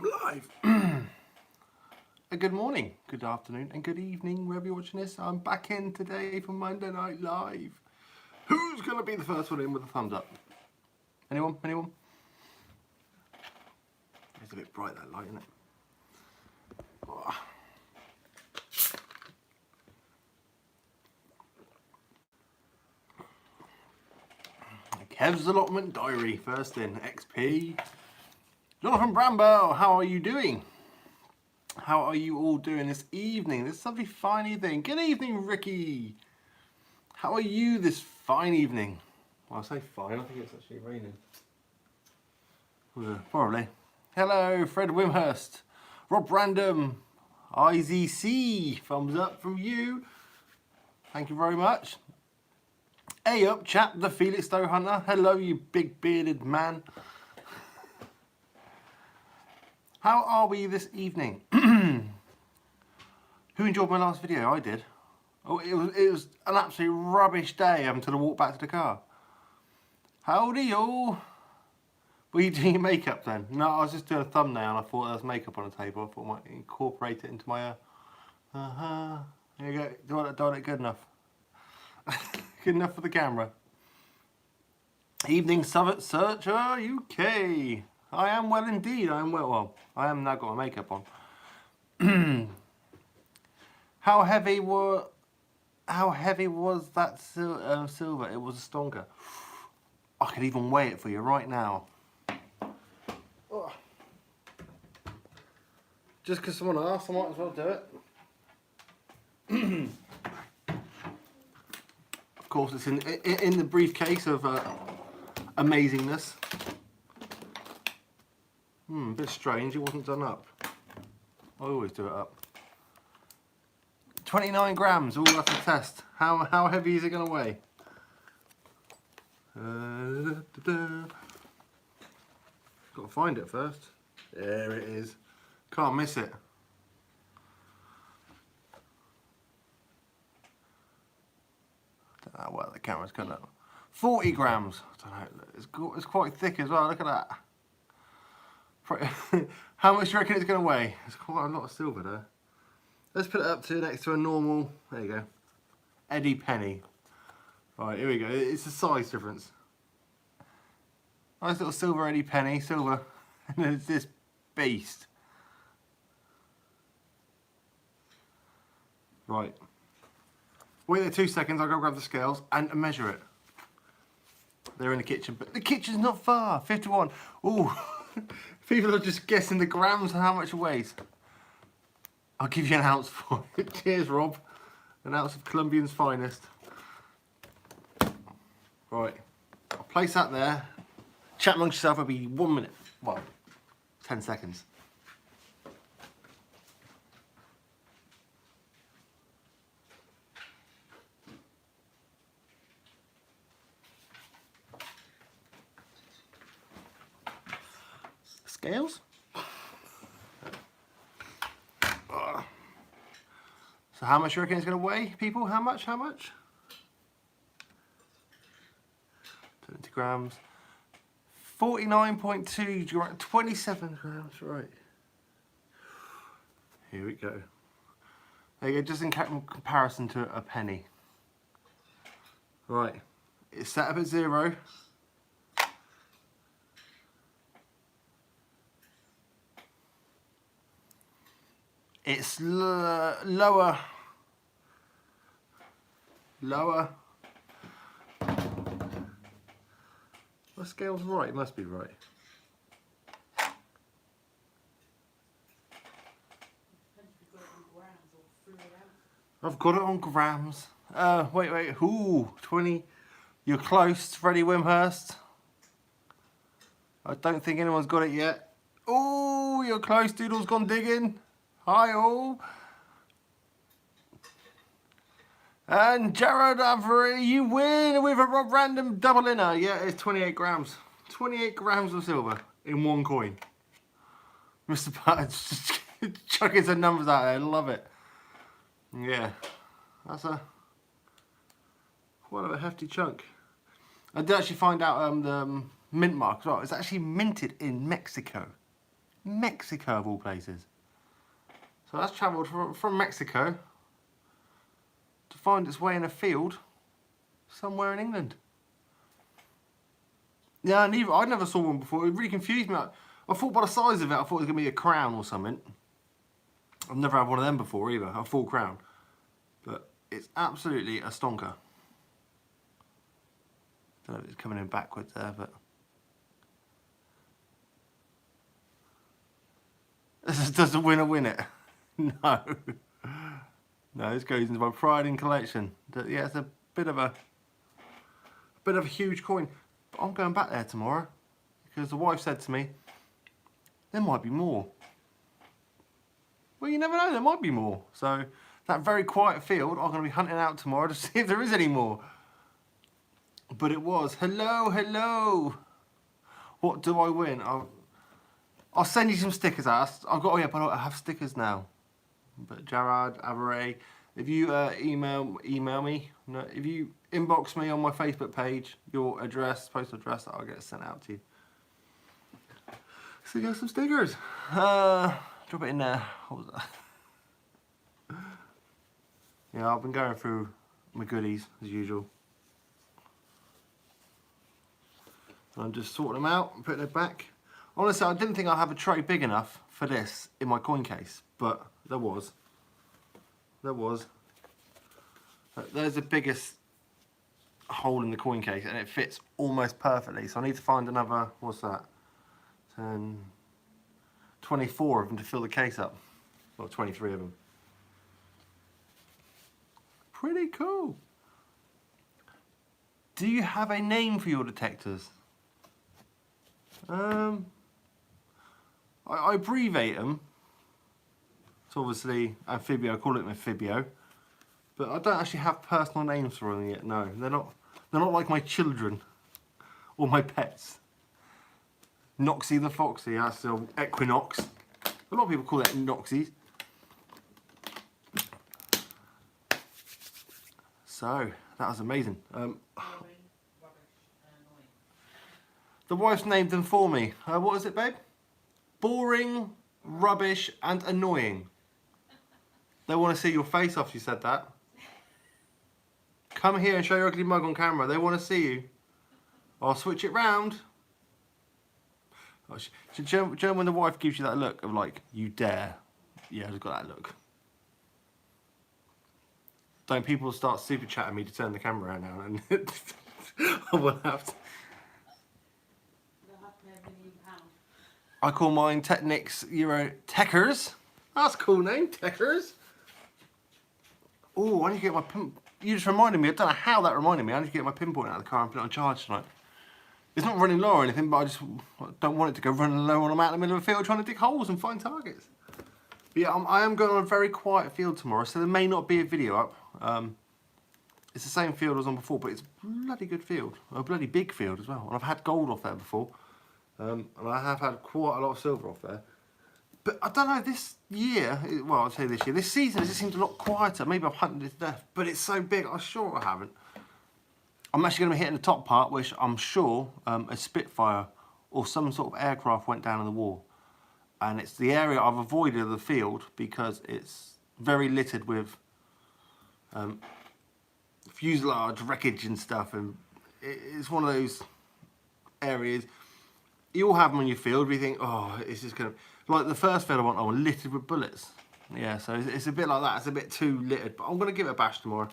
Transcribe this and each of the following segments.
I'm live. Good morning, good afternoon, and good evening, wherever you're watching this. I'm back in today for Monday Night Live. Who's going to be the first one in with a thumbs up? Anyone? Anyone? It's a bit bright, that light, isn't it? Oh. Kev's Allotment Diary, first in. XP. Jonathan Brambo, how are you doing? How are you all doing this evening? This lovely fine evening. Good evening, Ricky. How are you this fine evening? Well, I say fine, I think it's actually raining. Probably. Hello, Fred Wimhurst. Rob Random. IZC. Thumbs up from you. Thank you very much. Hey up, chap, the Felix Stowe Hunter. Hello, you big bearded man. How are we this evening? Who enjoyed my last video? I did. Oh, it was an absolute rubbish day until I walked back to the car. Howdy y'all. Were you doing your makeup then? No, I was just doing a thumbnail and I thought there was makeup on the table. I thought I might incorporate it into my there you go. Do I look good enough? Good enough for the camera. Evening Southwark Searcher UK. I am well indeed. I am well. Well, I am now got my makeup on. How heavy was that silver? It was a stonker. I could even weigh it for you right now. Oh. Just because someone asked, I might as well do it. Of course, it's in the briefcase of amazingness. A bit strange. It wasn't done up. I always do it up. 29 grams. All that's a test. How heavy is it going to weigh? Got to find it first. There it is. Can't miss it. Don't know what the camera's coming up. 40 grams. I don't know. It's quite thick as well. Look at that. How much do you reckon it's going to weigh? There's quite a lot of silver there. Let's put it up to next to a normal. There you go. Eddie Penny. Right, here we go. It's a size difference. Nice little silver Eddie Penny, silver. And then it's this beast. Right. Wait there 2 seconds, I'll go grab the scales and measure it. They're in the kitchen, but the kitchen's not far. 51. Ooh. People are just guessing the grams and how much it weighs. I'll give you an ounce for it. Cheers, Rob. An ounce of Colombian's finest. Right. I'll place that there. Chat amongst yourself. It'll be 1 minute. Well, 10 seconds. Scales? So how much do you reckon it's going to weigh, people? How much? How much? 20 grams. 49.2, 27 grams, right. Here we go. There you go, just in comparison to a penny. Right, it's set up at 0. It's lower. The scale's right, it must be right. I've got it on grams. Wait. Ooh, 20. You're close, Freddie Wimhurst. I don't think anyone's got it yet. Ooh, you're close. Doodle's gone digging. Hi all. And Jared Avery, you win with a Rob Random double inner. Yeah, it's 28 grams. 28 grams of silver in one coin. Mr. Pat's just chucking some numbers out there. Love it. Yeah, that's quite a hefty chunk. I did actually find out the mint mark as well. It's actually minted in Mexico. Mexico of all places. So that's travelled from Mexico to find its way in a field somewhere in England. Yeah, I never saw one before. It really confused me. I thought by the size of it, I thought it was going to be a crown or something. I've never had one of them before either, a full crown. But it's absolutely a stonker. Don't know if it's coming in backwards there, but... This doesn't win it. No. No, this goes into my pride in collection. Yeah, it's a bit of a huge coin. But I'm going back there tomorrow because the wife said to me, there might be more. Well, you never know, there might be more. So that very quiet field, I'm going to be hunting out tomorrow to see if there is any more. But it was, hello. What do I win? I'll send you some stickers out. Oh yeah, but I have stickers now. But Gerard Averay, if you email me, no, if you inbox me on my Facebook page, your address, postal address, I'll get it sent out to you. So you got some stickers. Drop it in there. What was that? Yeah, I've been going through my goodies as usual. I'm just sorting them out and putting it back. Honestly, I didn't think I'd have a tray big enough for this in my coin case, but there was. There's the biggest hole in the coin case and it fits almost perfectly. So I need to find another, what's that? 10, 24 of them to fill the case up. Well, 23 of them. Pretty cool. Do you have a name for your detectors? I abbreviate them. It's obviously Amphibio, I call it Amphibio. But I don't actually have personal names for them yet, no. They're not like my children or my pets. Noxie the Foxy, that's still Equinox. A lot of people call that Noxies. So, that was amazing. The wife's named them for me. What is it, babe? Boring, rubbish, and annoying. They want to see your face after you said that. Come here and show your ugly mug on camera. They want to see you. I'll switch it round. Oh, Joe, when the wife gives you that look of like, you dare. Yeah, I've got that look. Don't people start super chatting me to turn the camera around now and I will have to. I call mine Technics Euro Techers. That's a cool name, Techers. Oh, I need to get my pin. You just reminded me. I don't know how that reminded me. I need to get my pinpoint out of the car and put it on charge tonight. It's not running low or anything, but I just don't want it to go running low when I'm out in the middle of a field trying to dig holes and find targets. But yeah, I am going on a very quiet field tomorrow, so there may not be a video up. It's the same field I was on before, but it's a bloody good field. A bloody big field as well. And I've had gold off there before. And I have had quite a lot of silver off there. But I don't know, this year, well, I'll say this year, this season it just seems a lot quieter. Maybe I've hunted it to death, but it's so big, I'm sure I haven't. I'm actually going to be hitting the top part, which I'm sure a Spitfire or some sort of aircraft went down in the war. And it's the area I've avoided of the field because it's very littered with fuselage wreckage and stuff. And it's one of those areas, you all have them on your field, but you think, oh, it's just going to... Like the first field I went on, littered with bullets. Yeah, so it's a bit like that. It's a bit too littered, but I'm going to give it a bash tomorrow.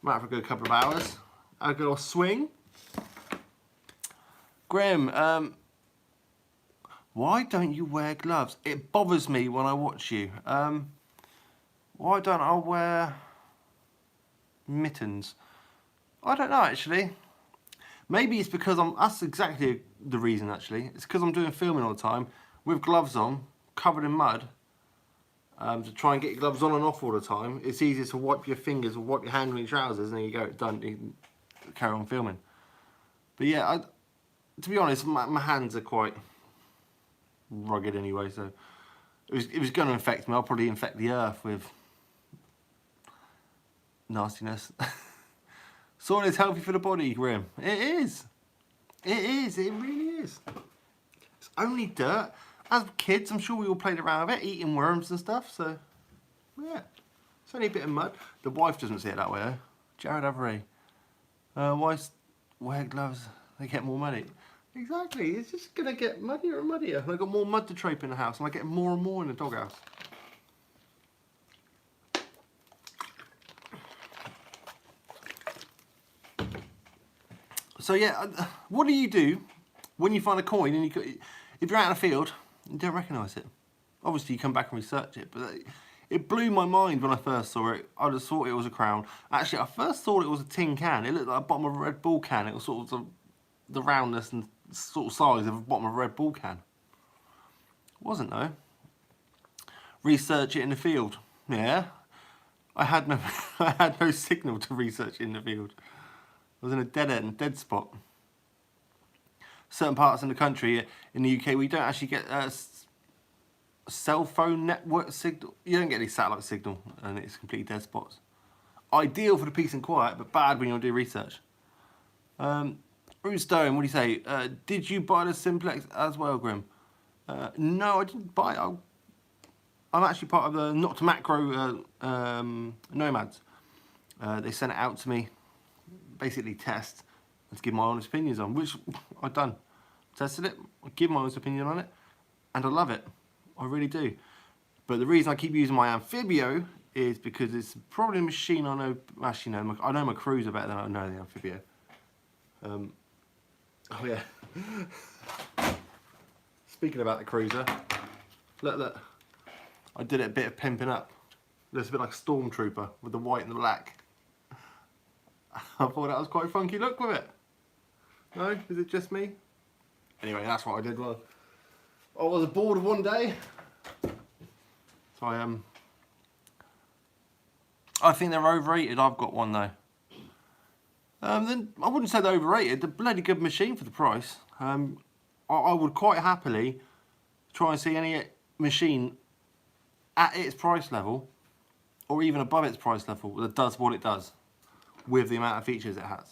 Might have a good couple of hours. Have a good old swing. Grim, why don't you wear gloves? It bothers me when I watch you. Why don't I wear mittens? I don't know, actually. Maybe it's because that's exactly the reason, actually. It's because I'm doing filming all the time with gloves on, covered in mud. To try and get your gloves on and off all the time, it's easier to wipe your fingers or wipe your hand on your trousers, and there you go, done. You can carry on filming. But yeah, to be honest, my hands are quite rugged anyway, so if it was going to infect me, I'll probably infect the earth with nastiness. Soil is healthy for the body, Grim. It is. It is. It really is. It's only dirt. as kids, I'm sure we all played around with it, eating worms and stuff. So, yeah, it's only a bit of mud. The wife doesn't see it that way, though. Jared Avery. Why wear gloves? They get more muddy. Exactly. It's just gonna get muddier and muddier. And I've got more mud to trape in the house, and I get more and more in the doghouse. So yeah, what do you do when you find a coin and if you're out in a field and you don't recognise it? Obviously, you come back and research it, but it blew my mind when I first saw it. I just thought it was a crown. Actually, I first thought it was a tin can. It looked like the bottom of a Red Bull can. It was sort of the roundness and sort of size of the bottom of a Red Bull can. It wasn't though. Research it in the field. Yeah, I had no, I had no signal to research it in the field. I was in a dead end, dead spot. Certain parts in the country, in the UK, we don't actually get a cell phone network signal. You don't get any satellite signal, and it's completely dead spots. Ideal for the peace and quiet, but bad when you want to do research. Bruce Stone, what do you say? Did you buy the Simplex as well, Grim? No, I didn't buy it. I'm actually part of the Not to Macro Nomads. They sent it out to me, basically test, and to give my honest opinions on, which I've done. Tested it, I give my honest opinion on it, and I love it. I really do. But the reason I keep using my Amphibio is because it's probably a machine I know. Actually, no, I know my Cruiser better than I know the Amphibio. Oh yeah. Speaking about the Cruiser, look. I did it a bit of pimping up. Looks a bit like a Stormtrooper with the white and the black. I thought that was quite a funky look with it. No? Is it just me? Anyway, that's what I did. Well, I was bored of one day. So I think they're overrated. I've got one though. Then I wouldn't say they're overrated. They're a bloody good machine for the price. I would quite happily try and see any machine at its price level, or even above its price level, that does what it does with the amount of features it has.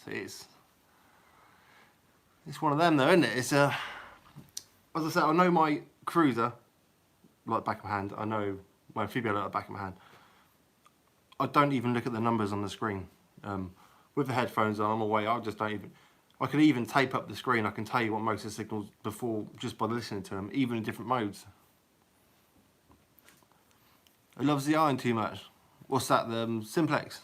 It's one of them though, isn't it? It's as I said, I know my Cruiser like the back of my hand. I know my Amphibio like the back of my hand. I don't even look at the numbers on the screen. With the headphones on, I'm away. I just don't even. I could even tape up the screen. I can tell you what most of the signals before just by listening to them, even in different modes. It loves the iron too much. What's that? The Simplex.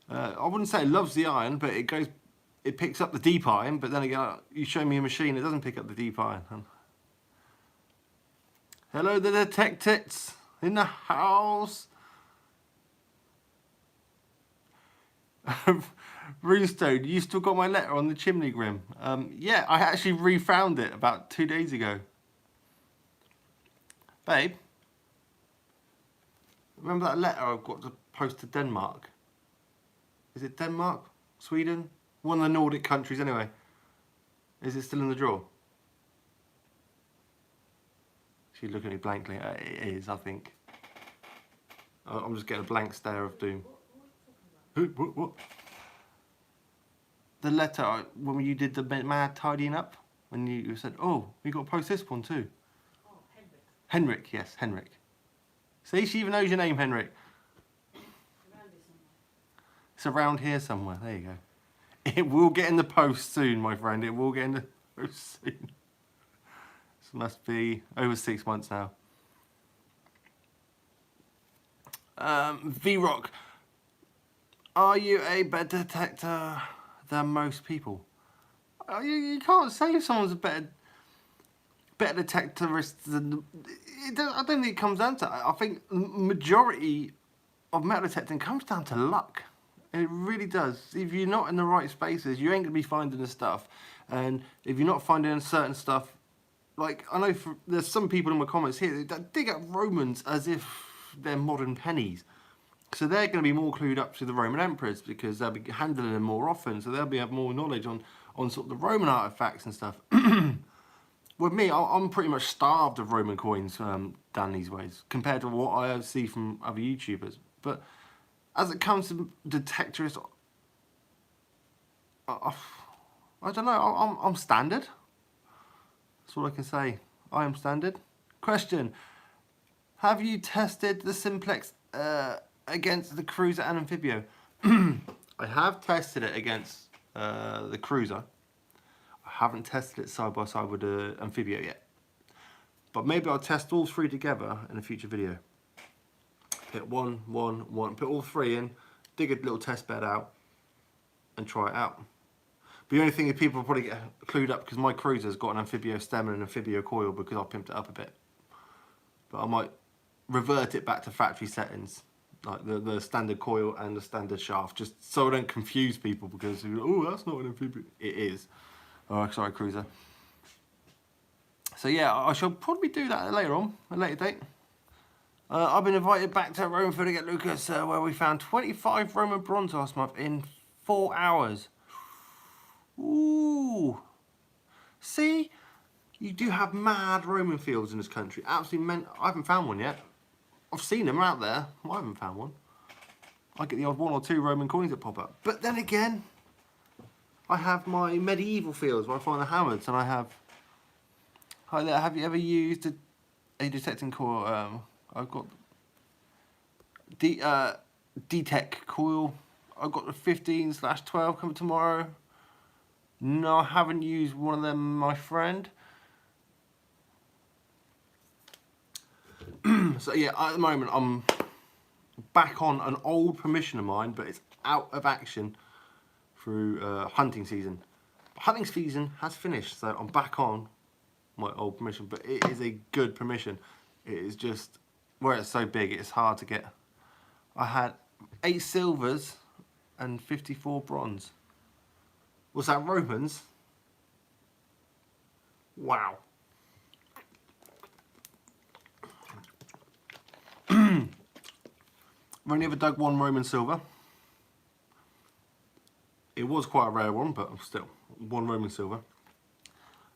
I wouldn't say it loves the iron, but it picks up the deep iron. But then again, you show me a machine that doesn't pick up the deep iron. Hello, the detectives in the house. Runestone, you still got my letter on the chimney, Grim? Yeah, I actually refound it about 2 days ago. Babe, remember that letter I've got to post to Denmark? Is it Denmark? Sweden? One of the Nordic countries anyway. Is it still in the drawer? She's looking at me blankly. It is, I think. I'm just getting a blank stare of doom. What? The letter, when you did the mad tidying up, when you said, oh, we got to post this one too. Oh, Henrik. Henrik, yes, Henrik. See, she even knows your name, Henrik. It's around here somewhere. There you go. It will get in the post soon, my friend. It will get in the post soon. This must be over 6 months now. V-Rock. Are you a better detector than most people? You can't say if someone's a better detectorist than... I don't think it comes down to... I think the majority of metal detecting comes down to luck. It really does. If you're not in the right spaces, you ain't going to be finding the stuff. And if you're not finding certain stuff... Like, I know there's some people in my comments here that dig up Romans as if they're modern pennies. So they're going to be more clued up to the Roman emperors because they'll be handling them more often. So they'll have more knowledge on sort of the Roman artifacts and stuff. With me, I'm pretty much starved of Roman coins down these ways compared to what I see from other YouTubers. But as it comes to detectorists, I don't know. I'm standard. That's all I can say. I am standard. Question. Have you tested the Simplex against the Cruiser and Amphibio? I have tested it against the Cruiser. I haven't tested it side by side with the Amphibio yet. But maybe I'll test all three together in a future video. Hit one, put all three in, dig a little test bed out, and try it out. But the only thing is people will probably get clued up because my Cruiser's got an Amphibio stem and an Amphibio coil because I pimped it up a bit. But I might revert it back to factory settings, like the standard coil and the standard shaft, just so I don't confuse people because, oh, that's not an Amphibio. It is. Oh, sorry, Cruiser. So yeah, I shall probably do that later on, a later date. I've been invited back to Roman Footing at Lucas, where we found 25 Roman bronze last month in 4 hours. Ooh. See? You do have mad Roman fields in this country. Absolutely meant. I haven't found one yet. I've seen them out there. I haven't found one. I get the odd 1 or 2 Roman coins that pop up. But then again, I have my medieval fields where I find the hammers, and I have... Hi there, have you ever used a detecting coil? I've got D-Tech coil. I've got the 15/12 coming tomorrow. No, I haven't used one of them, my friend. So yeah, at the moment I'm back on an old permission of mine, but it's out of action through hunting season. Hunting season has finished, so I'm back on my old permission, but it is a good permission. It is just, where it's so big, it's hard to get. I had 8 silvers and 54 bronze. Was that Romans? Wow. I've only ever dug 1 Roman silver. It was quite a rare one, but still, 1 Roman silver.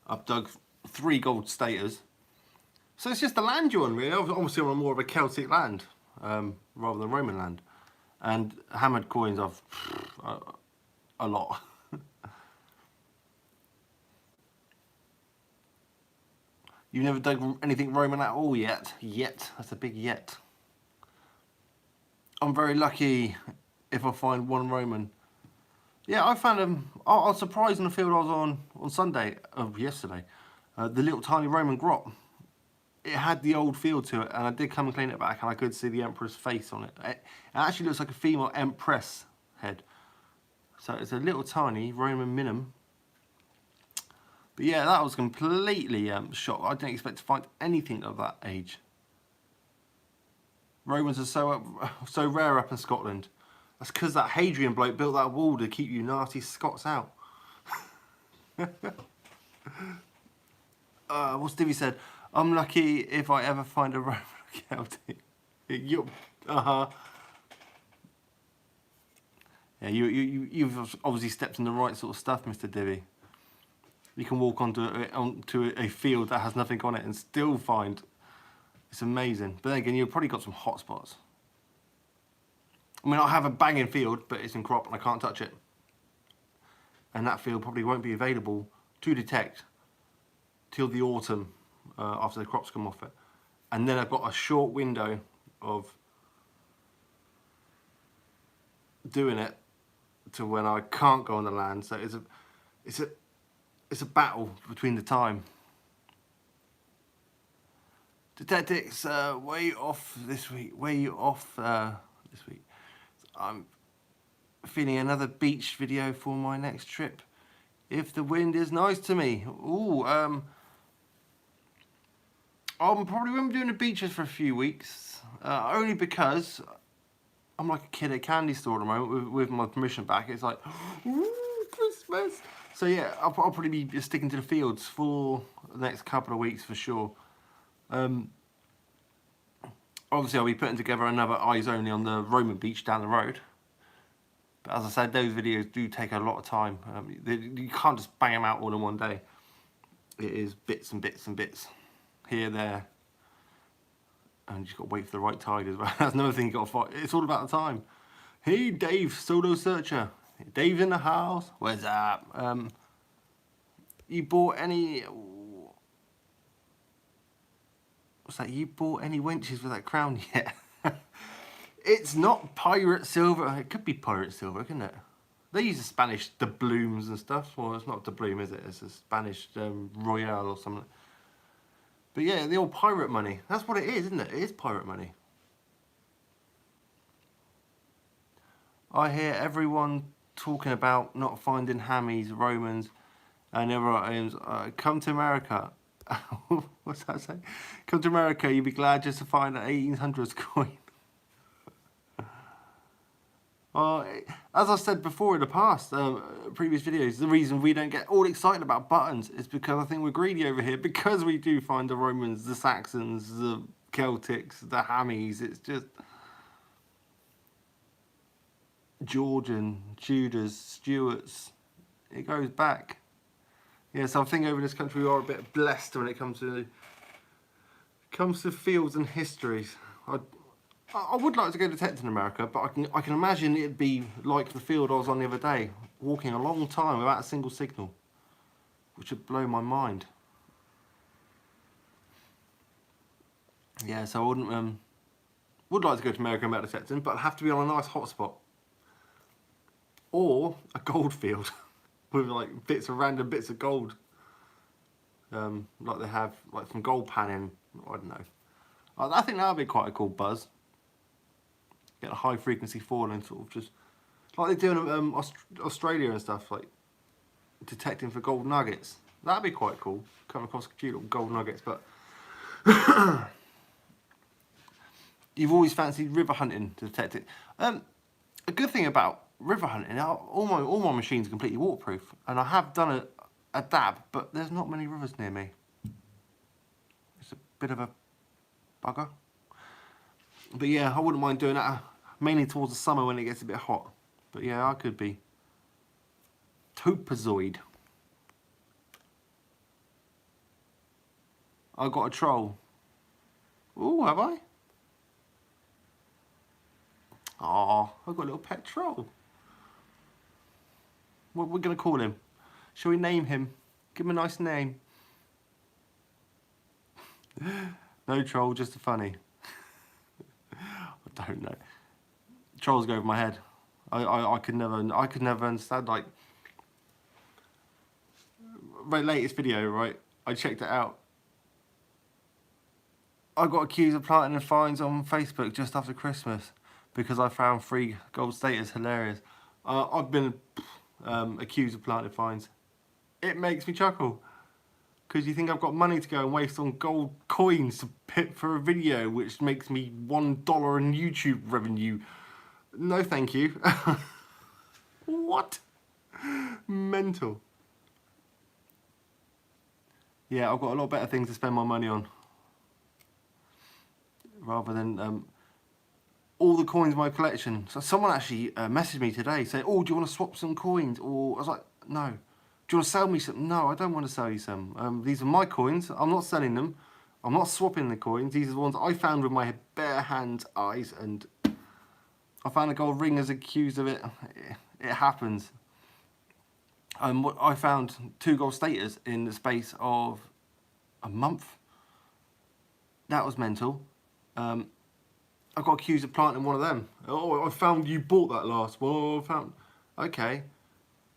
I've dug 3 gold staters. So it's just the land you're on, really. Obviously, I'm on more of a Celtic land rather than Roman land. And hammered coins, I've a lot. You've never dug anything Roman at all yet? Yet. That's a big yet. I'm very lucky if I find 1 Roman. Yeah, I found them. I was surprised in the field I was on Sunday, yesterday. The little tiny Roman grot. It had the old feel to it, and I did come and clean it back, and I could see the Emperor's face on it. It actually looks like a female Empress head. So it's a little tiny Roman minim. But yeah, that was completely shocked. I didn't expect to find anything of that age. Romans are so rare up in Scotland. That's because that Hadrian bloke built that wall to keep you nasty Scots out. What Stevie said, I'm lucky if I ever find a Roman Celtic. Yeah, you've obviously stepped in the right sort of stuff, Mr. Divvy. You can walk onto a field that has nothing on it and still find. It's amazing. But then again, you've probably got some hot spots. I mean, I have a banging field, but it's in crop and I can't touch it. And that field probably won't be available to detect till the autumn after the crops come off it. And then I've got a short window of doing it to when I can't go on the land. So it's a battle between the time. Detectives, where you off this week? Where you off this week? I'm feeling another beach video for my next trip. If the wind is nice to me. Ooh, I'm probably won't be doing the beaches for a few weeks. Only because I'm like a kid at a candy store at the moment with my permission back. It's like, ooh, Christmas. So yeah, I'll probably be sticking to the fields for the next couple of weeks for sure. Obviously I'll be putting together another eyes only on the Roman beach down the road. But as I said, those videos do take a lot of time. You can't just bang them out all in one day. It is bits and bits and bits. Here, there. And you just got to wait for the right tide as well. That's another thing you got to fight. It's all about the time. Hey Dave, Solo Searcher. Dave's in the house. Where's that? You bought any... What's that? You bought any winches with that crown yet? It's not pirate silver. It could be pirate silver, couldn't it? They use the Spanish doubloons and stuff. Well, it's not doubloon, is it? It's a Spanish royale or something. But yeah, the old pirate money. That's what it is, isn't it? It is pirate money. I hear everyone talking about not finding hammies, Romans, and other items. Come to America. What's that say? Come to America, you'll be glad just to find an 1800s coin. As I said before in the past, previous videos, the reason we don't get all excited about buttons is because I think we're greedy over here. Because we do find the Romans, the Saxons, the Celtics, the Hammies. It's just Georgian, Tudors, Stuarts. It goes back. Yeah, so I think over in this country we are a bit blessed when it comes to fields and histories. I would like to go to Tetton, America, but I can imagine it'd be like the field I was on the other day, walking a long time without a single signal, which would blow my mind. Yeah, so I would like to go to America and back to Tetton, but I'd have to be on a nice hot spot. Or a gold field with like random bits of gold, like they have like from gold panning. I don't know. I think that would be quite a cool buzz. Get a high frequency fall and sort of just like they do in Australia and stuff, like detecting for gold nuggets. That'd be quite cool. Come across a few little gold nuggets, but you've always fancied river hunting to detect it. A good thing about river hunting, all my machines are completely waterproof, and I have done a dab, but there's not many rivers near me. It's a bit of a bugger. But yeah, I wouldn't mind doing that, mainly towards the summer when it gets a bit hot. But yeah, I could be Topazoid. I got a troll. Oh, have I? Oh, I've got a little pet troll. What we're going to call him? Shall we name him? Give him a nice name. No troll, just a funny. I don't know. Trolls go over my head. I could never understand. Like my latest video, right? I checked it out. I got accused of planting the fines on Facebook just after Christmas because I found 3 gold status hilarious. I've been accused of planting fines. It makes me chuckle. Because you think I've got money to go and waste on gold coins to pit for a video which makes me $1 in YouTube revenue. No thank you. What? Mental. Yeah, I've got a lot better things to spend my money on. Rather than all the coins in my collection. So someone actually messaged me today saying, oh, do you want to swap some coins? Or I was like, no. Do you want to sell me some? No, I don't want to sell you some. These are my coins. I'm not selling them. I'm not swapping the coins. These are the ones I found with my bare hands, eyes, and I found a gold ring as accused of it. It happens. I found 2 gold status in the space of a month. That was mental. I got accused of planting one of them. Oh, I found you bought that last. Well, I found. Okay.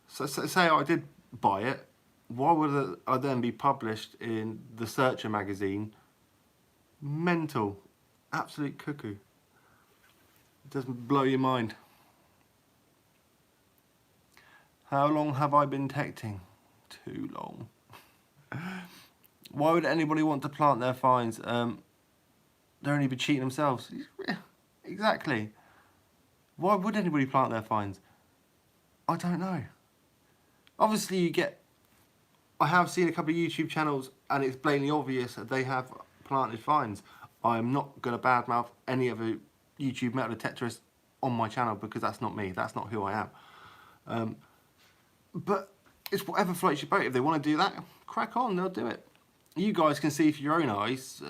So say I did buy it, why would I then be published in the Searcher magazine? Mental. Absolute cuckoo. It doesn't blow your mind. How long have I been texting? Too long. Why would anybody want to plant their fines? They're only be cheating themselves. Exactly. Why would anybody plant their fines? I don't know. Obviously you get, I have seen a couple of YouTube channels and it's blatantly obvious that they have planted fines. I am not going to badmouth any other YouTube metal detectorist on my channel because that's not me, that's not who I am. But it's whatever floats your boat. If they want to do that, crack on, they'll do it. You guys can see for your own eyes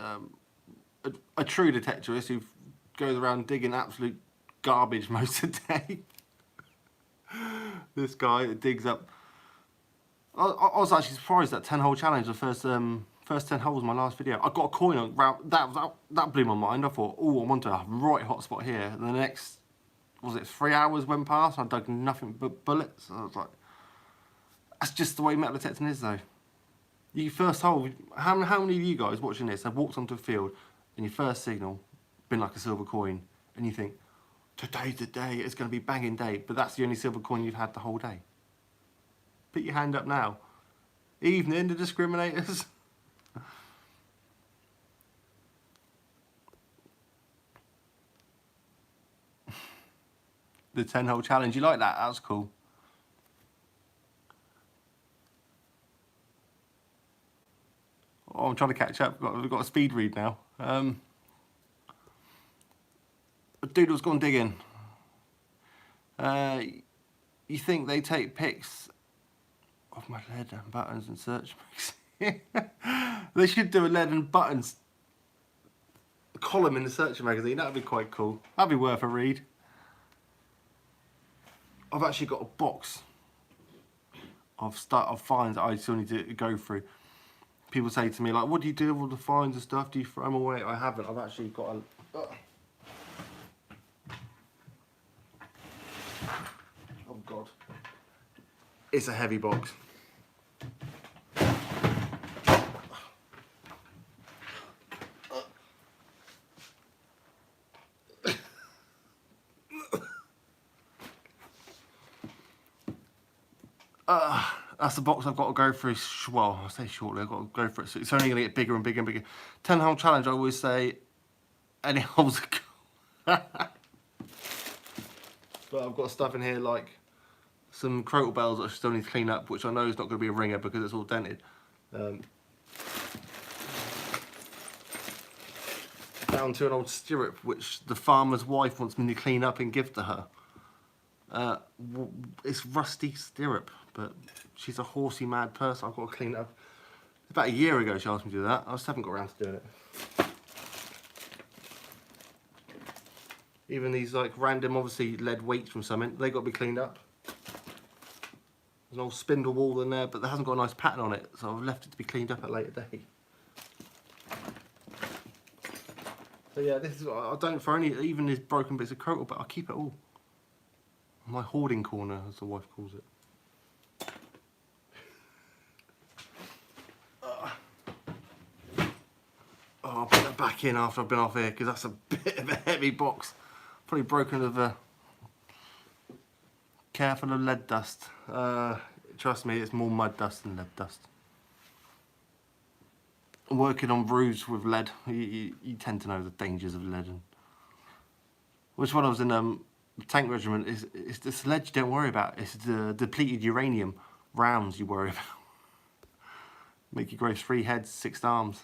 a true detectorist who goes around digging absolute garbage most of the day. This guy that digs up. I was actually surprised that 10-hole challenge, the first First 10 holes in my last video. I got a coin on that blew my mind. I thought, oh, I'm onto a right hot spot here. And the next, was it 3 hours went past, I dug nothing but bullets. I was like, that's just the way metal detecting is though. You first hole, how many of you guys watching this have walked onto a field and your first signal been like a silver coin and you think, today's the day, it's going to be banging day, but that's the only silver coin you've had the whole day. Put your hand up now. Evening, the discriminators. The 10-hole challenge, you like that? That was cool. Oh, I'm trying to catch up. We've got a speed read now. Doodle's gone digging. You think they take pics of my lead and buttons and search mix? They should do a lead and buttons column in the search magazine. That would be quite cool. That'd be worth a read. I've actually got a box of finds that I still need to go through. People say to me like, what do you do with all the finds and stuff? Do you throw them away? I haven't. I've actually got a... Oh God. It's a heavy box. That's the box I've got to go through. Well, I say shortly, I've got to go through it. So it's only going to get bigger and bigger and bigger. 10-hole challenge, I always say, any holes are cool. But I've got stuff in here like some crotal bells that I still need to clean up, which I know is not going to be a ringer because it's all dented. Down to an old stirrup, which the farmer's wife wants me to clean up and give to her. It's rusty stirrup, but she's a horsey mad person. I've got to clean it up. About a year ago she asked me to do that. I just haven't got around to doing it. Even these like random, obviously lead weights from something, they got to be cleaned up. There's an old spindle wall in there, but that hasn't got a nice pattern on it, so I've left it to be cleaned up at a later date. So yeah, this is, I don't throw any, even these broken bits of crotal, but I keep it all. My hoarding corner, as the wife calls it. Oh, I'll put that back in after I've been off here, because that's a bit of a heavy box. Probably broken of careful of lead dust. Trust me, it's more mud dust than lead dust. Working on roofs with lead, you tend to know the dangers of lead. Which when I was in the tank regiment, it's the lead you don't worry about. It's the depleted uranium rounds you worry about. Make you grow 3 heads, 6 arms.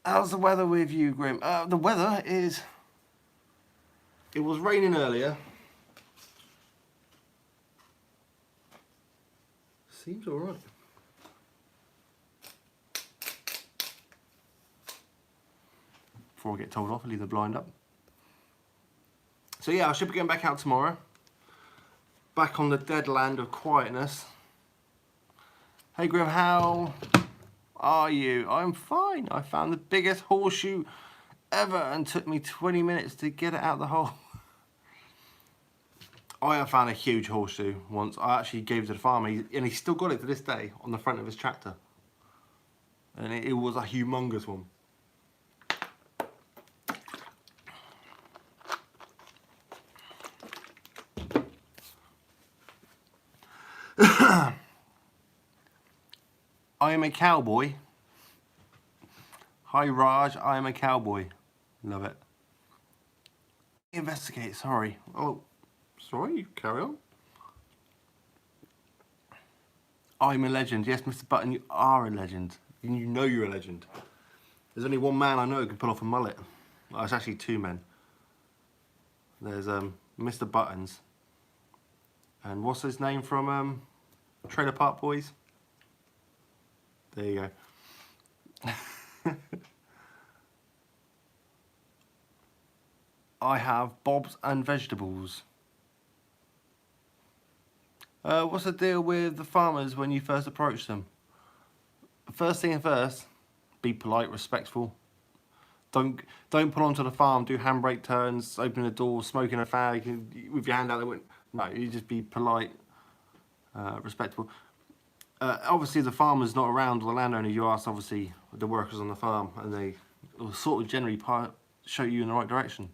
How's the weather with you, Grim? The weather is... It was raining earlier. Seems alright. Before I get told off, I'll leave the blind up. So yeah, I should be going back out tomorrow. Back on the dead land of quietness. Hey Grim, how are you? I'm fine. I found the biggest horseshoe ever and took me 20 minutes to get it out the hole. I have found a huge horseshoe once. I actually gave it to the farmer and he's still got it to this day on the front of his tractor. And it was a humongous one. I am a cowboy. Hi Raj, I am a cowboy. Love it. Investigate, sorry. Oh, sorry, carry on. I'm a legend. Yes, Mr. Button, you are a legend. And you know you're a legend. There's only one man I know who can pull off a mullet. Well, it's actually 2 men. There's Mr. Buttons. And what's his name from Trailer Park Boys? There you go. I have Bob's and vegetables. What's the deal with the farmers when you first approached them? first thing first, be polite, respectful. Don't pull onto the farm, do handbrake turns, open the door, smoking a fag with your hand out the window. No, you just be polite, respectful. Obviously, the farmer's not around, or the landowner. You ask, obviously, the workers on the farm, and they will sort of generally show you in the right direction.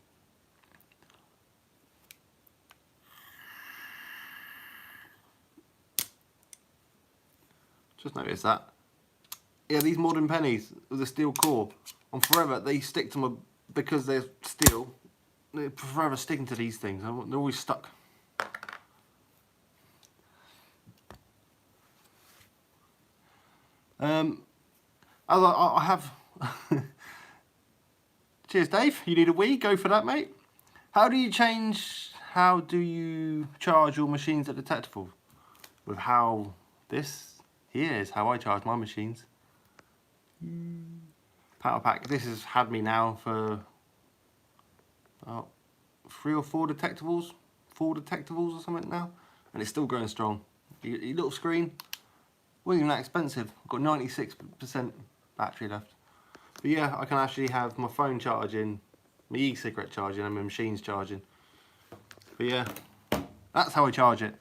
Just noticed that. Yeah, these modern pennies with the steel core, on forever, they stick to them because they're steel. They're forever sticking to these things. They're always stuck. I have. Cheers, Dave. You need a wee? Go for that, mate. How do you charge your machines at Detectable? With how this here is how I charge my machines. Power pack. This has had me now for about 3 or 4 Detectables. 4 Detectables or something now. And it's still going strong. Your little screen. Wasn't even that expensive. I've got 96% battery left. But yeah, I can actually have my phone charging, my e-cigarette charging, and my machines charging. But yeah, that's how I charge it.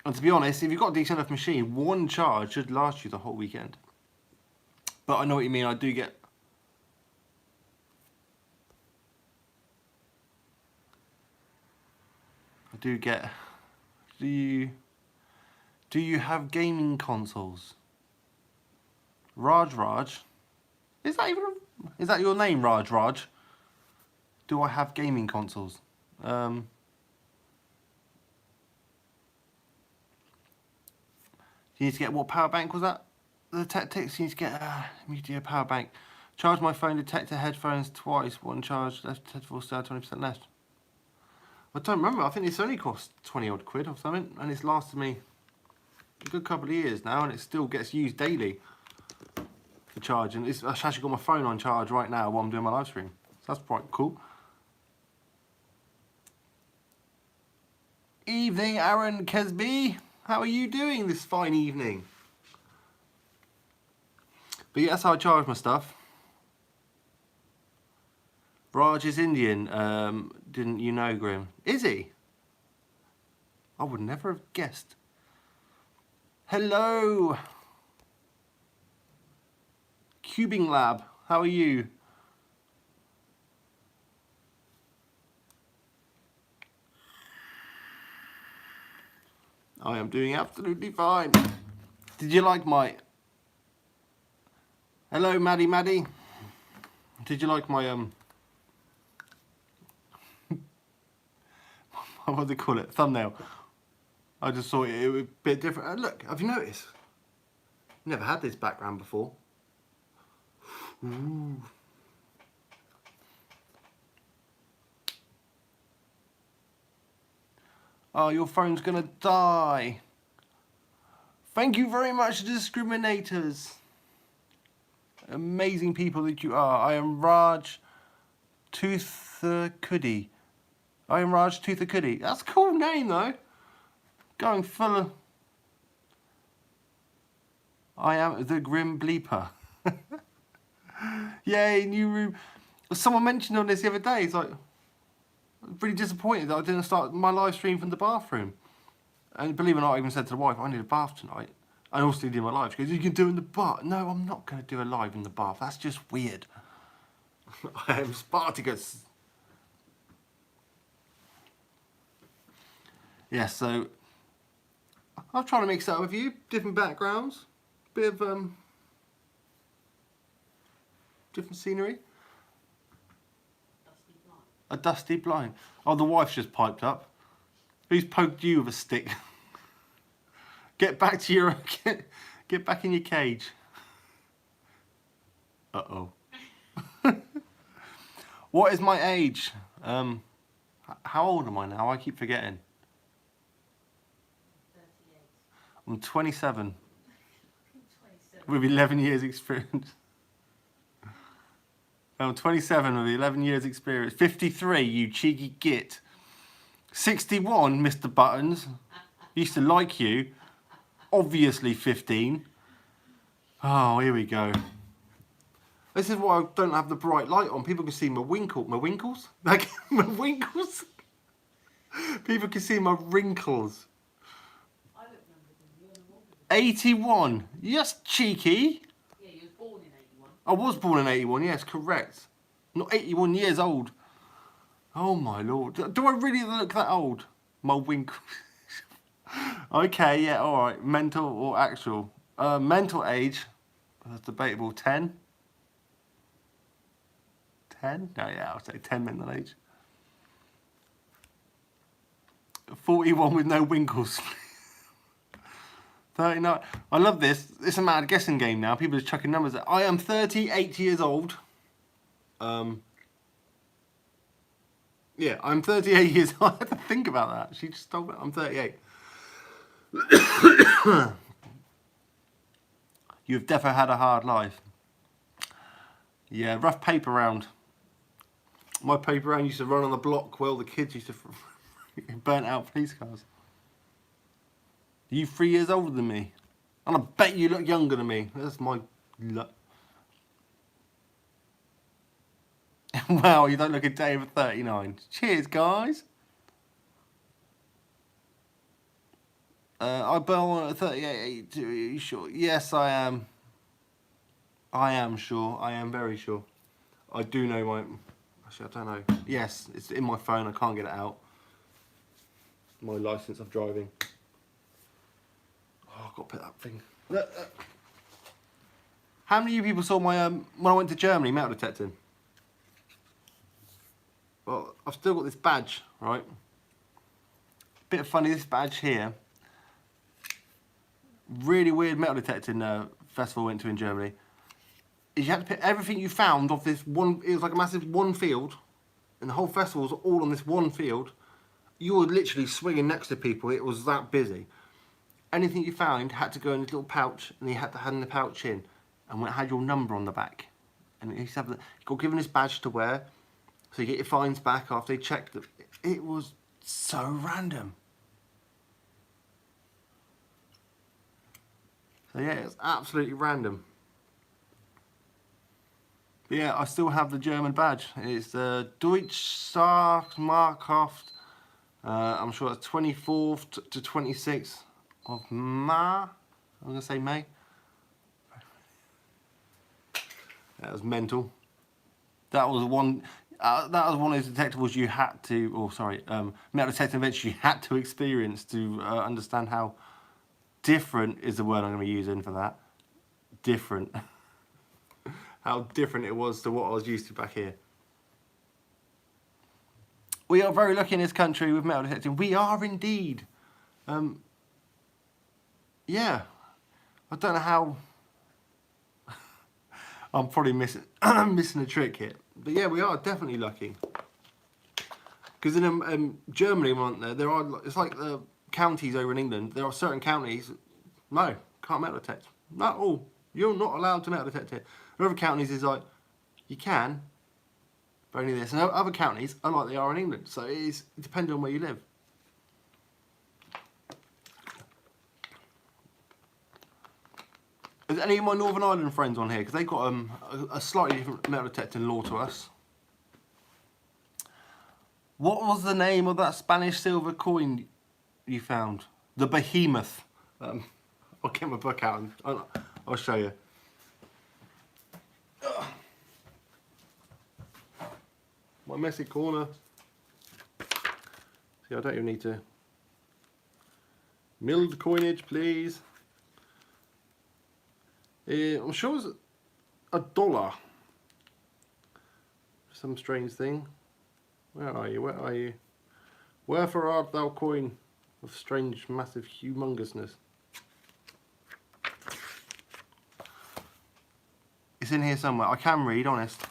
And to be honest, if you've got a decent enough machine, one charge should last you the whole weekend. But I know what you mean. I do get... Do you have gaming consoles? Raj? Is that your name, Raj? Do I have gaming consoles? You need to get, what power bank was that? The Tactics, you need to get a media power bank. Charge my phone, Detector headphones twice. One charge left, Detectable still 20% left. I don't remember. I think this only cost 20 odd quid or something, and it's lasted me a good couple of years now, and it still gets used daily for charging. I've actually got my phone on charge right now while I'm doing my live stream, so that's quite cool. Evening, Aaron Kesby. How are you doing this fine evening? But yeah, that's how I charge my stuff. Raj is Indian. Didn't you know, Grim? Is he? I would never have guessed. Hello, Cubing Lab. How are you? I am doing absolutely fine. Did you like my... Hello, Maddie. Did you like my what do they call it? Thumbnail. I just thought it was a bit different. Look, have you noticed? Never had this background before. Ooh. Oh, your phone's gonna die. Thank you very much, discriminators. Amazing people that you are. I am Raj Toothakudi. That's a cool name though. Going full of... I am the Grim Bleeper. Yay, new room. Someone mentioned on this the other day. It's like, I'm really disappointed that I didn't start my live stream from the bathroom. And believe it or not, I even said to the wife, I need a bath tonight. I also did my live. She goes, you can do it in the bath. No, I'm not going to do a live in the bath. That's just weird. I am Spartacus. Yeah, so I'll try to mix that with you. Different backgrounds. Bit of different scenery. A dusty blind. Oh, the wife's just piped up. Who's poked you with a stick? Get back to your... Get back in your cage. Uh-oh. What is my age? How old am I now? I keep forgetting. 38. I'm 27. With 11 years experience. I'm 27 with 11 years experience. 53, you cheeky git. 61, Mr. Buttons. Used to like you. Obviously 15. Oh, here we go. This is why I don't have the bright light on. People can see my winkles? Like, my winkles? People can see my wrinkles. 81. Yes, cheeky. Yeah, you were born in 81. I was born in 81, yes, correct. Not 81 years old. Oh my lord. Do I really look that old? My winkles. Okay, yeah, alright. Mental or actual? Mental age. That's debatable. 10? 10? No, yeah, I'll say 10 mental age. 41 with no winkles. 39. I love this. It's a mad guessing game now. People are chucking numbers. I am 38 years old. Yeah, I'm 38 years old. I had to think about that. She just told me I'm 38. You've definitely had a hard life. Yeah, rough paper round. My paper round used to run on the block while the kids used to burnt out police cars. Are you 3 years older than me? And I bet you look younger than me. That's my luck. Wow, you don't look a day over 39. Cheers, guys. I born at 38. Are you sure? Yes, I am. I am sure. I am very sure. I do know my... Actually, I don't know. Yes, it's in my phone. I can't get it out. My licence of driving. Oh, I've got to put that thing. How many of you people saw my when I went to Germany metal detecting? Well, I've still got this badge, right? Bit of funny, this badge here. Really weird metal detecting festival I went to in Germany. Is you had to put everything you found off this one. It was like a massive one field, and the whole festival was all on this one field. You were literally swinging next to people. It was that busy. Anything you found had to go in a little pouch, and you had to hand the pouch in, and it had your number on the back. And you got given this badge to wear, so you get your fines back after they checked them. It was so random. So yeah, it's absolutely random. But yeah, I still have the German badge. It's the Deutschmarkhaft. I'm sure it's 24th to 26th of May. I'm going to say May. That was mental. That was one. That was one of those detectables you had to, metal detecting events you had to experience to understand how different is the word I'm going to be using for that. Different. How different it was to what I was used to back here. We are very lucky in this country with metal detecting. We are indeed. Yeah. I don't know how. I'm probably missing missing a trick here. But yeah, we are definitely lucky. Because in Germany, there are, it's like the counties over in England. There are certain counties, no, can't metal detect. Not all. You're not allowed to metal detect here. In other counties, is like, you can, but only this. And other counties are like they are in England. So it depends on where you live. Is any of my Northern Ireland friends on here? Because they've got a slightly different metal detecting law to us. What was the name of that Spanish silver coin you found? The Behemoth. I'll get my book out and I'll show you. My messy corner. See, I don't even need to. Milled coinage, please. I'm sure it's $1. Some strange thing. Where are you? Where are you? Wherefore art thou coin of strange, massive humongousness? It's in here somewhere. I can read, honest.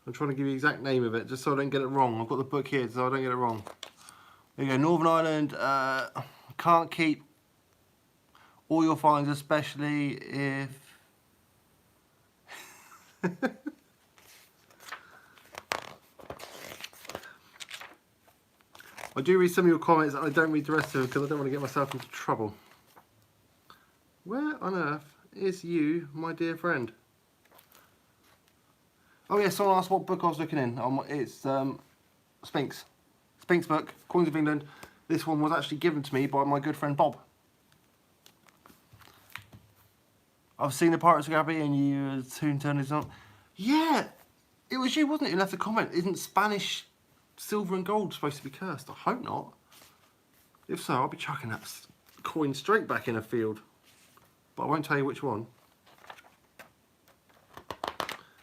I'm trying to give you the exact name of it, just so I don't get it wrong. I've got the book here, so I don't get it wrong. There you go, Northern Ireland, can't keep all your fines, especially if... I do read some of your comments, and I don't read the rest of them because I don't want to get myself into trouble. Where on earth is you, my dear friend? Oh yeah, someone asked what book I was looking in. It's Spinks. Spinks book, Coins of England. This one was actually given to me by my good friend Bob. I've seen the Pirates of the Caribbean, you soon turn this on. Yeah, it was you, wasn't it, who left a comment? Isn't Spanish silver and gold supposed to be cursed? I hope not. If so, I'll be chucking that coin straight back in a field. But I won't tell you which one.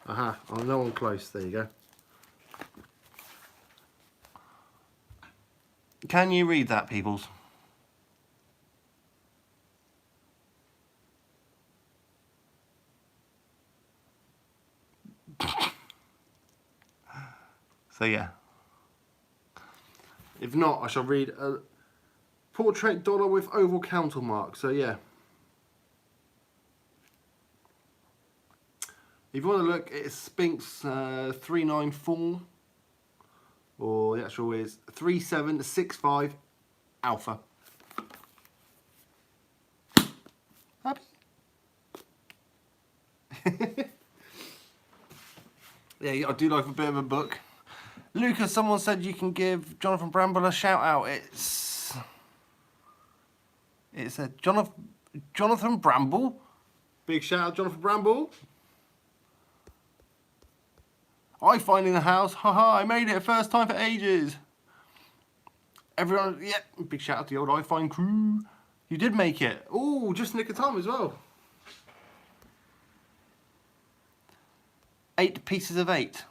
Aha, oh, no one close, there you go. Can you read that, peoples? So yeah. If not, I shall read a portrait dollar with oval counter mark. So yeah. If you want to look, it's Spinks 394, or the actual is 3765 Alpha. Happy? Yeah, I do like a bit of a book. Lucas, someone said you can give Jonathan Bramble a shout out. It's a Jonathan Bramble. Big shout out, Jonathan Bramble. I find in the house, haha, I made it first time for ages. Everyone, yeah, big shout out to the old I Find crew. You did make it. Oh, just nick of time as well. 8 pieces of 8.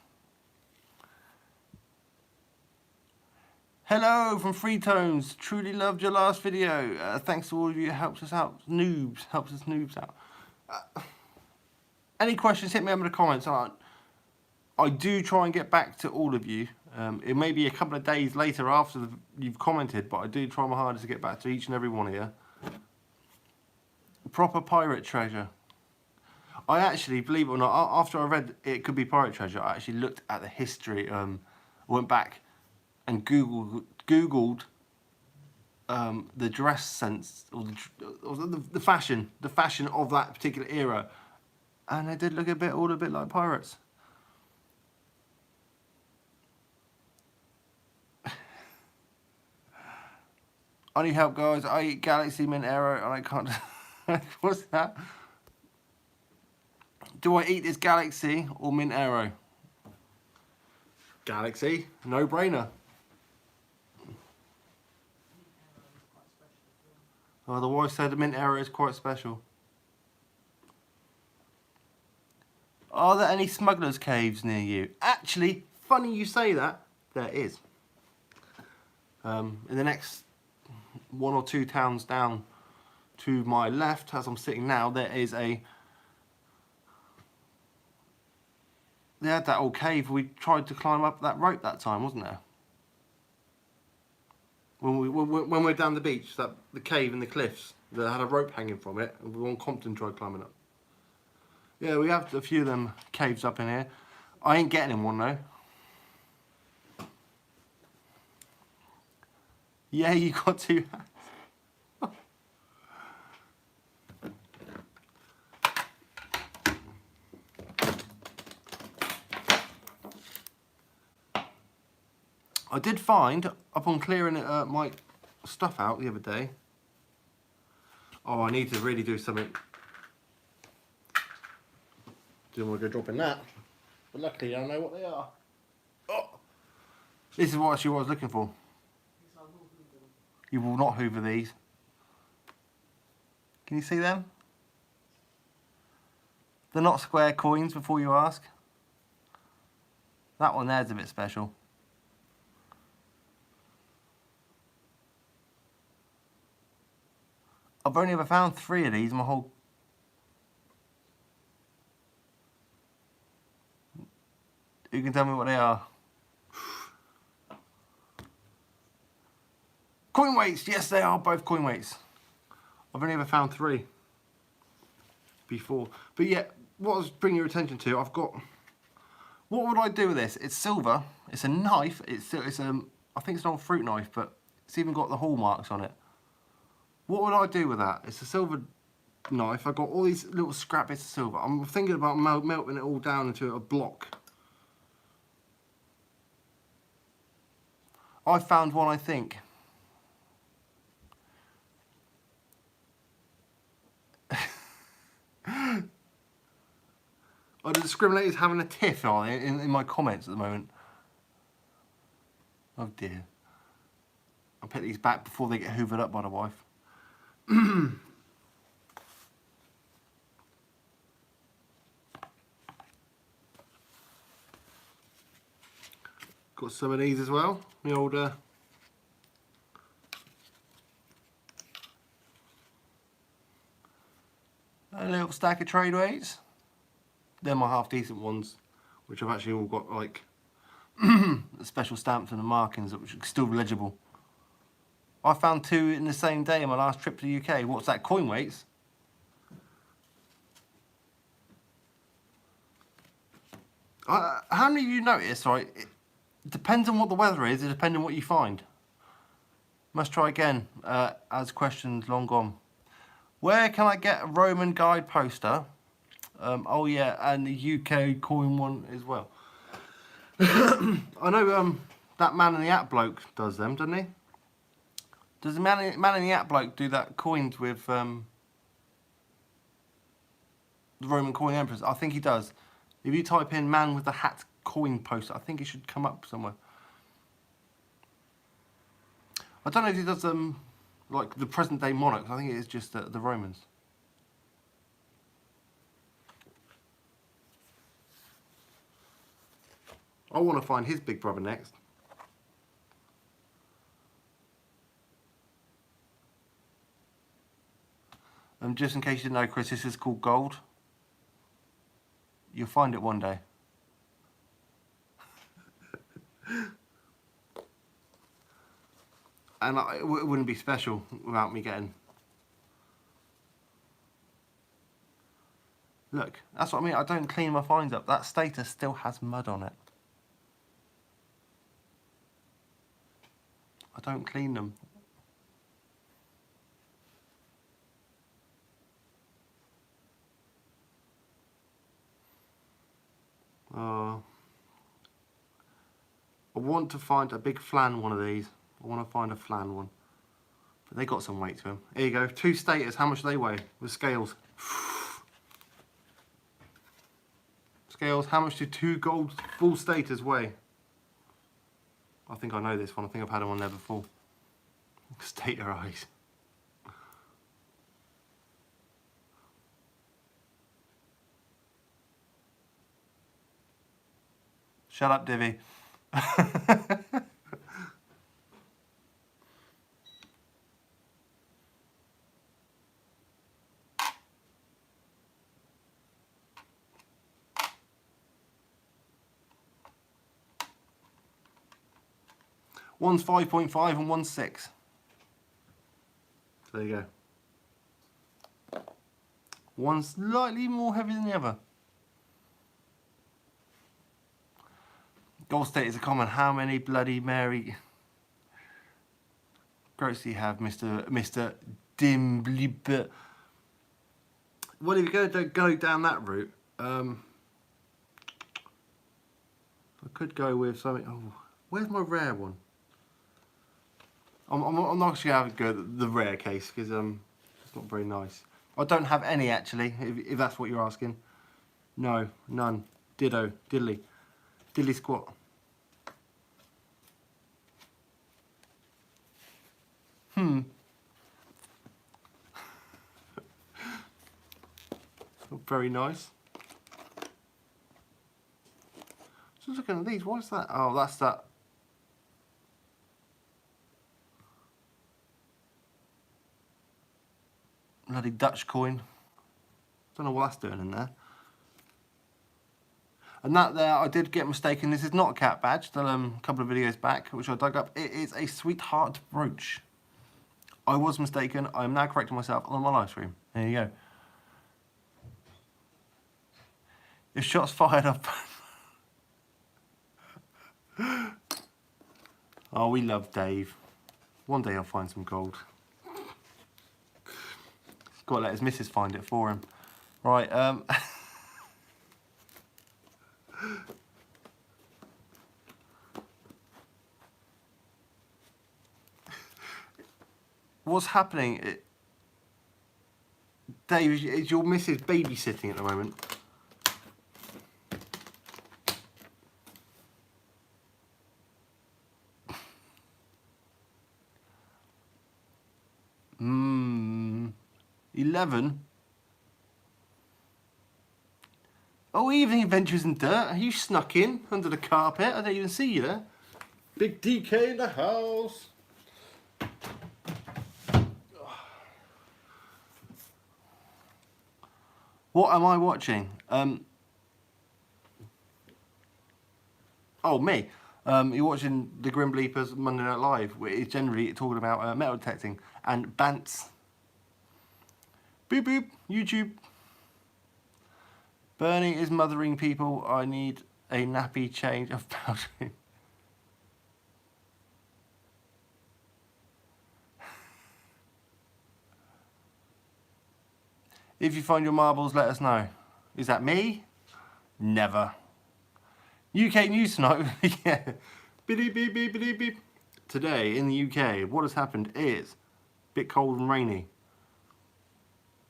Hello from Free Tones. Truly loved your last video. Thanks to all of you. It helps us out. Noobs. Helps us noobs out. Any questions, hit me up in the comments. I do try and get back to all of you. It may be a couple of days later after you've commented, but I do try my hardest to get back to each and every one of you. Proper pirate treasure. I actually, believe it or not, after I read It Could Be Pirate Treasure, I actually looked at the history, went back and Googled the dress sense, or the fashion of that particular era. And they did look all a bit like pirates. I need help, guys. I eat Galaxy Mint Arrow and I can't... What's that? Do I eat this Galaxy or Mint Arrow? Galaxy, no brainer. Oh, the wife said the Mint Arrow is quite special. Are there any smugglers' caves near you? Actually, funny you say that. There is. In the next 1 or 2 towns down to my left, as I'm sitting now, there is a... They had that old cave. We tried to climb up that rope that time, wasn't there? When we were down the beach, the cave in the cliffs that had a rope hanging from it, and we on Compton tried climbing up. Yeah, we have a few of them caves up in here. I ain't getting in one though. Yeah, you got 2 hats. I did find, upon clearing my stuff out the other day, oh, I need to really do something. Didn't want to go dropping that, but luckily I know what they are. Oh, this is what I was looking for. You will not hoover these. Can you see them? They're not square coins, before you ask. That one there's a bit special. I've only ever found 3 of these in my whole... Who can tell me what they are? Coin weights! Yes, they are both coin weights. I've only ever found 3 before. But yeah, what I was bringing your attention to, I've got... What would I do with this? It's silver. It's a knife. It's a I think it's an old fruit knife, but it's even got the hallmarks on it. What would I do with that? It's a silver knife. I've got all these little scrap bits of silver. I'm thinking about melting it all down into a block. I found one, I think. Oh, the discriminator's having a tiff in my comments at the moment. Oh dear. I'll put these back before they get hoovered up by the wife. Got some of these as well. The old a little stack of trade weights. They're my half decent ones, which I've actually all got like the special stamps and the markings, which are still legible. I found 2 in the same day on my last trip to the UK. What's that, coin weights? How many of you notice, right, it depends on what the weather is, it depends on what you find. Must try again, as questions long gone. Where can I get a Roman guide poster? Oh yeah, and the UK coin one as well. I know that Man in the Hat bloke does them, doesn't he? Does the man in the Hat bloke do that coins with the Roman coin emperors? I think he does. If you type in man with the hat coin poster, I think it should come up somewhere. I don't know if he does like the present day monarchs. I think it is just the Romans. I want to find his big brother next. Just in case you didn't know, Chris, this is called gold. You'll find it one day. And it wouldn't be special without me getting... Look, that's what I mean. I don't clean my finds up. That status still has mud on it. I don't clean them. I want to find a big flan one of these. I want to find a flan one. But they got some weight to them. Here you go. 2 staters. How much do they weigh? With scales. Scales. How much do 2 gold full staters weigh? I think I know this one. I think I've had them on there before. Stater eyes. Shut up, Divvy. One's 5.5 and one's 6. So there you go. One's slightly more heavy than the other. Gold state is a comment. How many bloody Mary groats do you have, Mr. Dimblib? Well, if you're going to go down that route, I could go with something. Oh, where's my rare one? I'm not actually having to go the rare case because it's not very nice. I don't have any actually, if that's what you're asking. No, none. Ditto, diddly, diddly squat. Very nice. Just looking at these, what's that? Oh, that's that. Bloody Dutch coin. Don't know what that's doing in there. And that there, I did get mistaken. This is not a cat badge. Done a couple of videos back, which I dug up. It is a sweetheart brooch. I was mistaken. I am now correcting myself on my live stream. There you go. If shots fired up. Oh, we love Dave. One day I'll find some gold. Got to let his missus find it for him. Right, what's happening? Dave, is your missus babysitting at the moment? Hmm. 11? Oh, evening adventures in dirt. You snuck in under the carpet. I didn't even see you there. Big DK in the house. What am I watching? Oh, me. You're watching the Grim Bleepers Monday Night Live, where it's generally talking about metal detecting and bants. Boop boop, YouTube. Bernie is mothering people. I need a nappy change of powdering. If you find your marbles, let us know. Is that me? Never. UK news tonight. Yeah. Beep, beep, beep, beep, beep. Today in the UK, what has happened is a bit cold and rainy.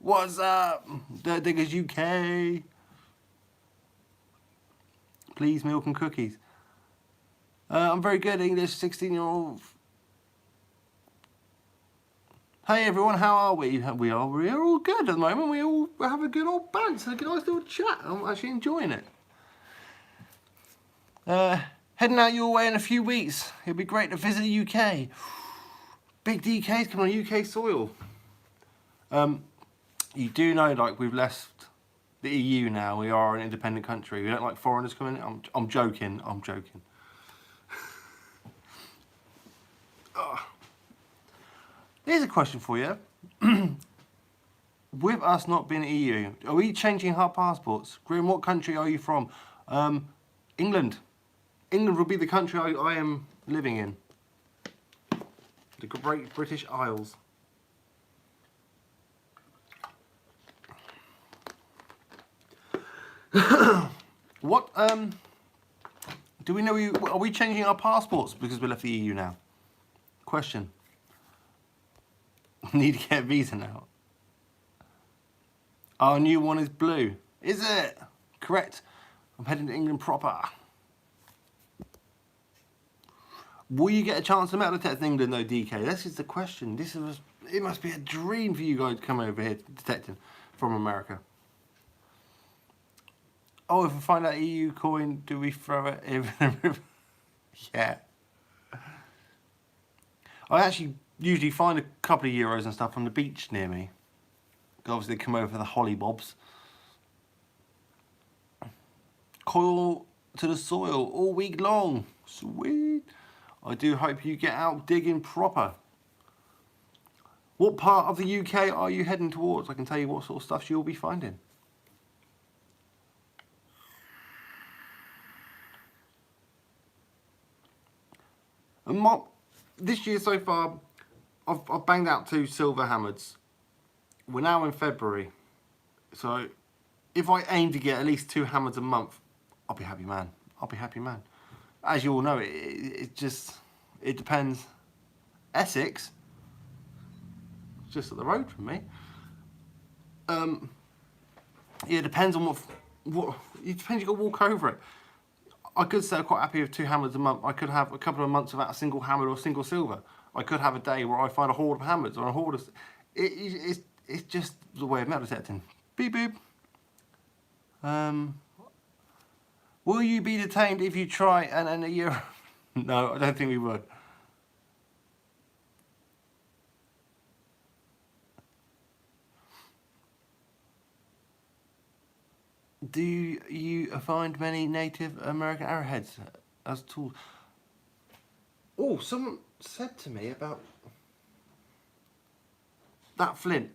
What's up? Dirt Diggers UK. Please, milk and cookies. I'm very good, English 16-year-old. Hey everyone, how are we? We are all good at the moment. We all have a good old banter, a nice little chat. I'm actually enjoying it. Heading out your way in a few weeks. It'll be great to visit the UK. Big DK's coming on UK soil. You do know, like, we've left the EU now. We are an independent country. We don't like foreigners coming in. I'm joking. I'm joking. Here's a question for you. With us not being EU, are we changing our passports? Grim, what country are you from? England. England will be the country I am living in. The Great British Isles. What, do we know, are we changing our passports because we left the EU now? Question. Need to get a visa now. Our new one is blue. Is it? Correct. I'm heading to England proper. Will you get a chance to metal detect in England though, DK? This is the question. It must be a dream for you guys to come over here detecting from America. Oh, if we find that EU coin, do we throw it in the river? Yeah. I actually usually find a couple of euros and stuff on the beach near me. Obviously they come over for the hollybobs. Coil to the soil all week long. Sweet. I do hope you get out digging proper. What part of the UK are you heading towards? I can tell you what sort of stuff you'll be finding. And this year so far, I've banged out 2 silver hammers. We're now in February, so if I aim to get at least 2 hammers a month, I'll be happy man. I'll be happy man. As you all know, it depends. Essex, just up the road from me. Yeah, it depends on what. It depends. You got to walk over it. I could say I'm quite happy with 2 hammers a month. I could have a couple of months without a single hammer or a single silver. I could have a day where I find a hoard of hammers or a hoard of. It's just the way of metal detecting. Beep boop. Will you be detained if you try and in a year? No, I don't think we would. Do you find many Native American arrowheads as tools? Oh, someone said to me about that flint.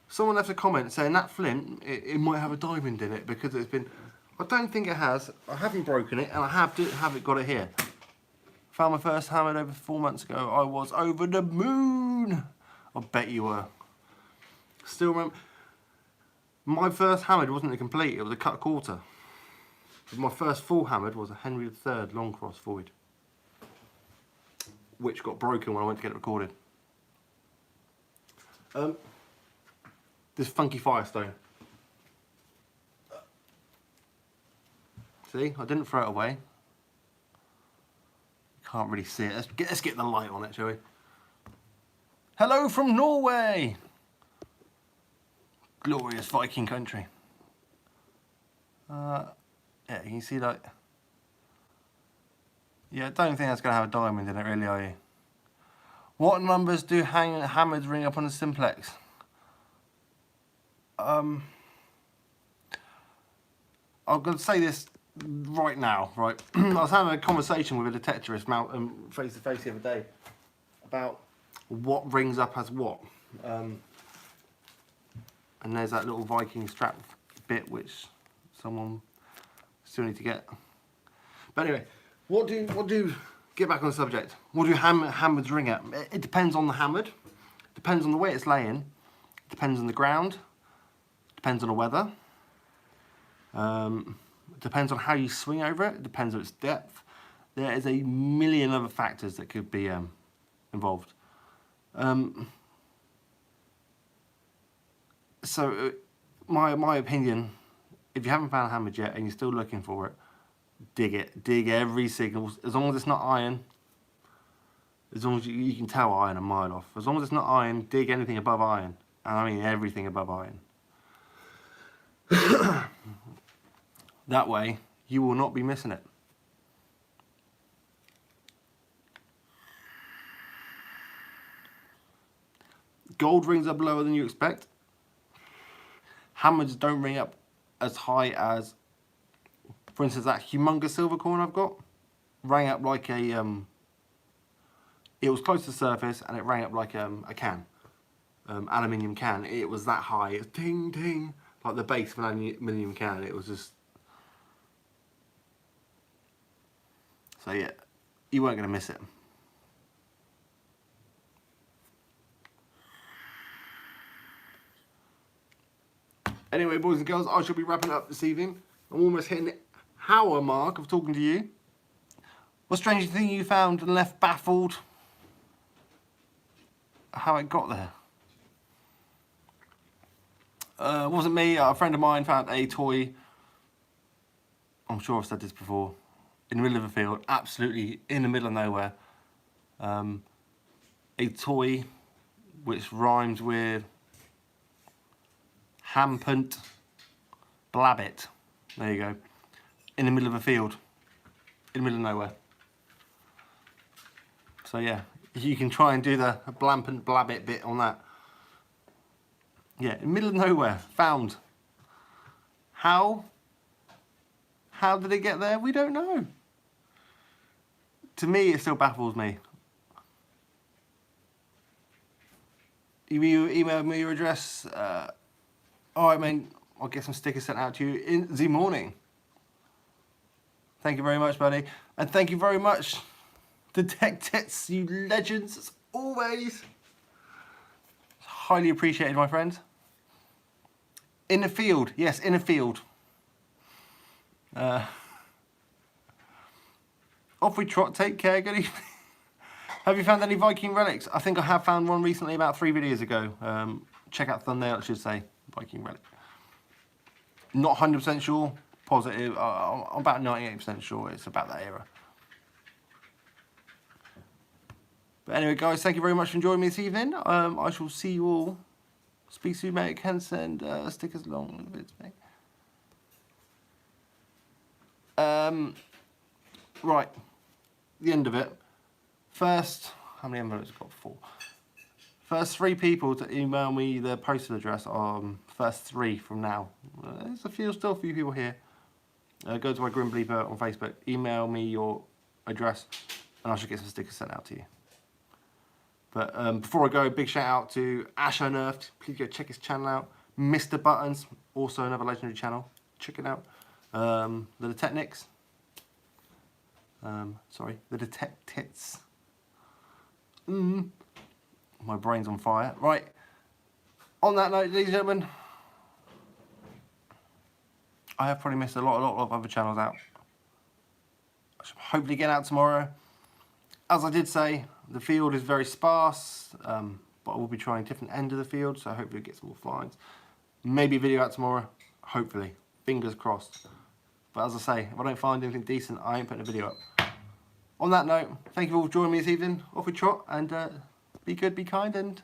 Someone left a comment saying that flint, it might have a diamond in it because it's been... I don't think it has. I haven't broken it and I have got it here. Found my first hammered over 4 months ago. I was over the moon. I bet you were. Still remember, my first hammered wasn't a complete, it was a cut quarter. But my first full hammered was a Henry III long cross void, which got broken when I went to get it recorded. This funky Firestone. See, I didn't throw it away. Can't really see it. Let's get the light on it, shall we? Hello from Norway! Glorious Viking country. Yeah, you can see like... Yeah, I don't think that's going to have a diamond in it really, are you? What numbers do hammers ring up on a simplex? I'm going to say this right now, right? I was having a conversation with a detectorist face to face the other day about what rings up as what. And there's that little Viking strap bit which someone still need to get. But anyway, what do get back on the subject? What do hammers ring at? It depends on the hammered, depends on the way it's laying, depends on the ground, depends on the weather. Depends on how you swing over it, depends on its depth. There is a million other factors that could be involved. So, my opinion, if you haven't found a hammered yet and you're still looking for it, dig it. Dig every signal. As long as it's not iron, as long as you can tell iron a mile off. As long as it's not iron, dig anything above iron. And I mean everything above iron. That way, you will not be missing it. Gold rings up lower than you expect. Hammers don't ring up as high as, for instance, that humongous silver coin I've got. Rang up like a, it was close to the surface and it rang up like a can. Aluminium can. It was that high. It was ting ting. Like the base of an aluminium can. It was just... So yeah, you weren't going to miss it. Anyway, boys and girls, I shall be wrapping up this evening. I'm almost hitting the hour mark of talking to you. What strange thing you found and left baffled? How it got there? It wasn't me. A friend of mine found a toy. I'm sure I've said this before. In the middle of a field, absolutely in the middle of nowhere. A toy which rhymes with Hampant Blabbit. There you go. In the middle of a field. In the middle of nowhere. So yeah, you can try and do the Blampant Blabbit bit on that. Yeah, in the middle of nowhere. Found. How? How did it get there? We don't know. To me, it still baffles me. You emailed me your address. Alright, man, I'll get some stickers sent out to you in the morning. Thank you very much, buddy. And thank you very much, Detectives, you legends, as always. Highly appreciated, my friend. In the field, yes, in the field. Off we trot, take care, good evening. Have you found any Viking relics? I think I have found one recently, about 3 videos ago. Check out the thumbnail, it should say Viking relic. Not 100% sure, positive. I'm about 98% sure it's about that era. But anyway, guys, thank you very much for joining me this evening. I shall see you all. Speak soon, mate. Can send stickers along with it, mate. Right, the end of it. First, how many envelopes have I got? 4. First 3 people to email me their postal address on first 3 from now. There's still a few people here. Go to my Grim Bleeper on Facebook, email me your address, and I should get some stickers sent out to you. But before I go, a big shout out to Ash Unearthed. Please go check his channel out. Mr. Buttons, also another legendary channel. Check it out. The Technics. Sorry, the detectives. My brain's on fire. Right. On that note, ladies and gentlemen, I have probably missed a lot of other channels out. I should hopefully get out tomorrow. As I did say, the field is very sparse, but I will be trying a different end of the field, so hopefully it gets more finds. Maybe a video out tomorrow, hopefully. Fingers crossed. But as I say, if I don't find anything decent, I ain't putting a video up. On that note, thank you all for joining me this evening. Off we trot, and be good, be kind, and